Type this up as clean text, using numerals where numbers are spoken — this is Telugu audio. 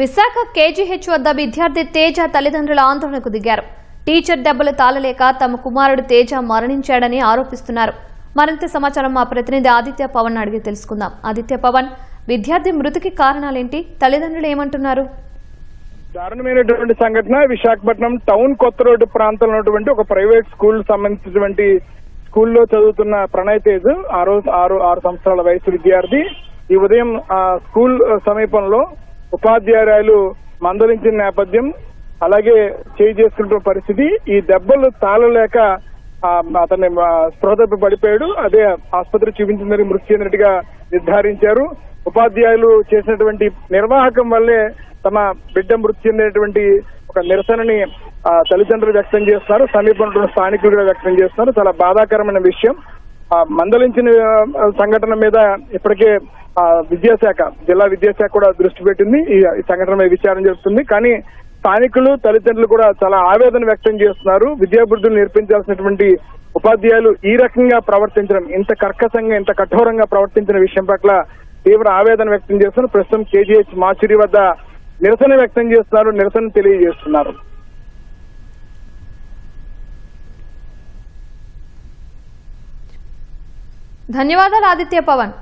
విశాఖ కేజీహెచ్ వద్ద విద్యార్థి తేజ తల్లిదండ్రుల ఆందోళనకు దిగారు. టీచర్ దెబ్బలు తాళలేక తమ కుమారుడు తేజ మరణించాడని ఆరోపిస్తున్నారు. మరింత సమాచారం మా ప్రతినిధి ఆదిత్య పవన్ అడిగి తెలుసుకుందాం. ఆదిత్య పవన్, విద్యార్థి మృతికి కారణాలేంటి? తల్లిదండ్రులు ఏమంటున్నారు? దారుణమైనటువంటి సంఘటన విశాఖపట్నం టౌన్ కొత్త రోడ్డు ప్రాంతంలో ఉన్నటువంటి ఒక ప్రైవేట్ స్కూల్ సంబంధించినటువంటి స్కూల్లో చదువుతున్న ప్రణయ్ తేజ్ ఆరు సంవత్సరాల వయసు విద్యార్థి. ఈ ఉదయం స్కూల్ సమీపంలో ఉపాధ్యాయురాలు మందలించిన నేపథ్యం, అలాగే చేయి చేసుకుంటున్న పరిస్థితి. ఈ దెబ్బలు తాళలేక అతన్ని స్పృహ తప్పి పడిపోయాడు. అదే ఆసుపత్రి చూపించిందని మృతి చెందినట్టుగా నిర్ధారించారు. ఉపాధ్యాయులు చేసినటువంటి నిర్వాహకం వల్లే తమ బిడ్డ మృతి చెందినటువంటి ఒక నిరసనని తల్లిదండ్రులు వ్యక్తం చేస్తున్నారు. సమీపంలో స్థానికులు కూడా వ్యక్తం చేస్తున్నారు. చాలా బాధాకరమైన విషయం. మందలించిన సంఘటన మీద ఇప్పటికే జిల్లా విద్యాశాఖ కూడా దృష్టి పెట్టింది. ఈ సంఘటన మీద విచారణ జరుపుతుంది. కానీ స్థానికులు, తల్లిదండ్రులు కూడా చాలా ఆవేదన వ్యక్తం చేస్తున్నారు. విద్యాభివృద్ధులు నేర్పించాల్సినటువంటి ఉపాధ్యాయులు ఈ రకంగా ప్రవర్తించడం, ఇంత కర్కశంగా, ఇంత కఠోరంగా ప్రవర్తించిన విషయం పట్ల తీవ్ర ఆవేదన వ్యక్తం చేస్తున్నారు. ప్రస్తుతం కేజీహెచ్ మాచురి వద్ద నిరసన వ్యక్తం చేస్తున్నారు, నిరసన తెలియజేస్తున్నారు. ధన్యవాదాలు ఆదిత్య పవన్.